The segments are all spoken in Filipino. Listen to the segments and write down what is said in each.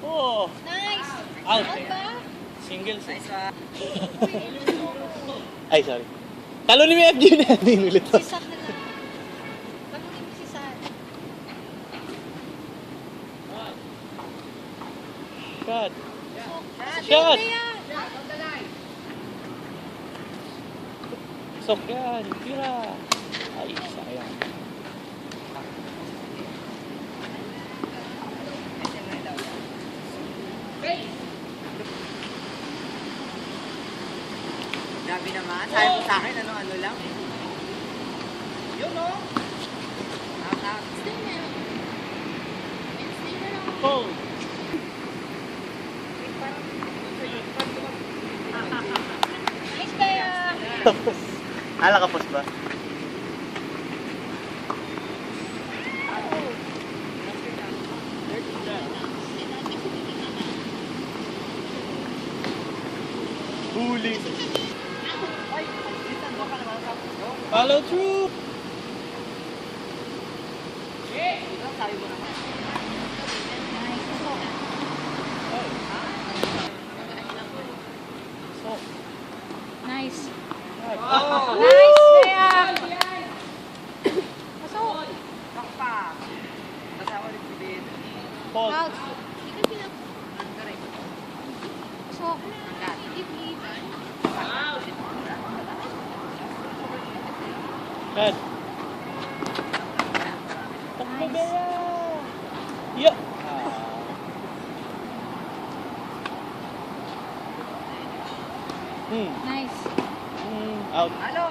Oh, Nice! out. Out ba? Singles. Ay, sorry. Talo ni FG na. Hindi ulit to. Si Sat na lang. Pamunin mo si Sat. Shot. Shot! Shot! Yan. Sok yan. Tira. Ay, sayang. Grabe naman. Sabi mo sa akin, ano lang. Yun, no? Out. Stay na. Stay na lang. Oh. Nice kaya. Nakapos ba? Huli. Follow through. Sabi mo naman. Nice. Oh! Nice kaya. Pasok. Sakpa. Kasama rin si Ben. Pause. Out. Correct. Pasok. Head. Takbo Bea. Yeah. Nice. Out. Halo!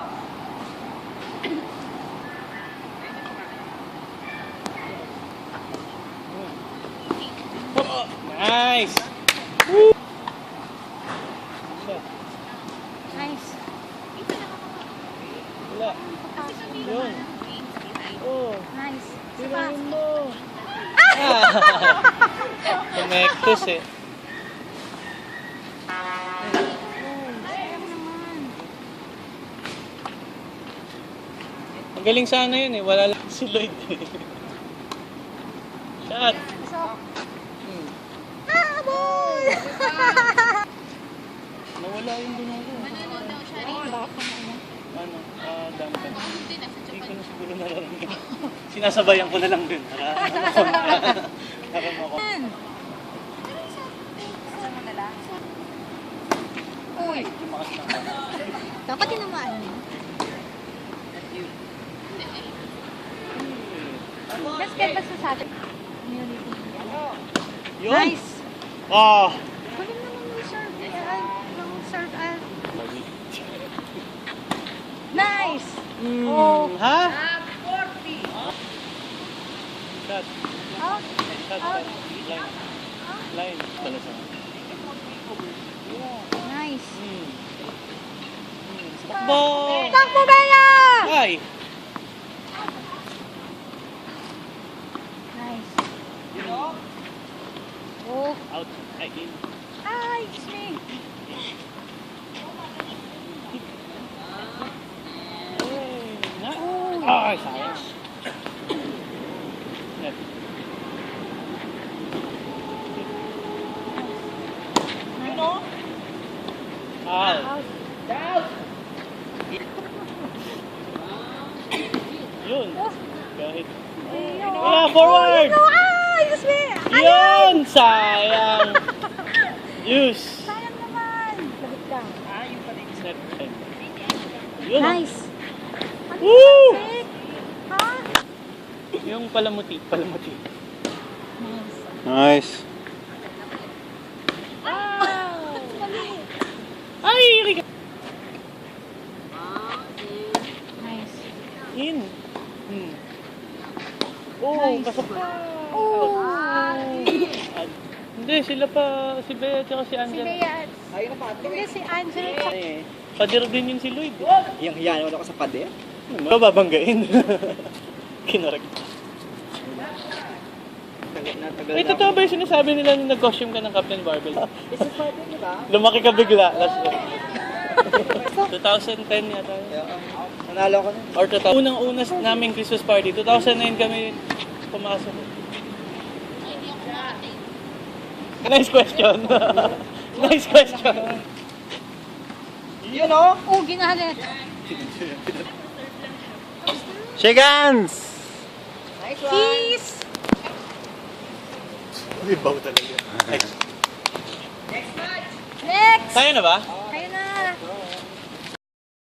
Oh, nice. Woo. Shot. Nice. Wala. Yun. Oh. Nice. Tirahin mo. Tumektos eh. Sayang naman. Ang galing sana yun eh. Wala lang si Lloyd eh. Shot. Pasok. Habol! Nawala yung dungo. Manonood daw siya rin. Ano? Dampan. Hindi ko na siguro nararamdaman. Sinasabayan ko na lang din. Para mo ako. Kasama na lang. Uy. Lumakas na ako. Dapat tinamaan mo. Let's get back sa atin. Community. Yun! Nice. Ah! Kunin naman yung serve. Yung serve. Nice. Oh. Ha? 40! Shot. Out. Shot. Out. Line. Line. Pala sa. Nice. Takbo! Takbo, Bella! Ay! Nice. Oh. Out. Ay, in. Ay, it's me. Ay, sayang. Net. Out. Out. Yun. Kahit. Ayun. Wala, forward! No, ay, it's me. Yun! Sayang! Use! Sayang naman. Labit lang. Yung pala yung Set. Yun. Nice. Ano Woo! yung sick? Ha? Yung palamuti. Palamuti. Nice. Nice. Wow! Mali. Ay! Riga. Nice. In. Oh, Nice. pasok pa. Oh! Hindi, sila pa, si Bea at si Si Angela. Bea at Ayun na pa. hindi si Angela. Pader din yun si Lloyd. Yung yan, wala ko sa pader. Ano ba babanggain? Kinarag. Ay, totoo ba yung sinasabi nila nung nag-costume ka ng Captain Barbell? Isa pader, di ba? Lumaki ka bigla. Last year. 2010 yata. Nanalo ko na. Or 2000. Unang-una naming Christmas party. 2009 kami pumasok. Nice question. Nice question. Yun o. Oh, ginalit. Shake hands! Nice one. Peace. Libaw talaga. Next. Next match. Next. Tayo na ba?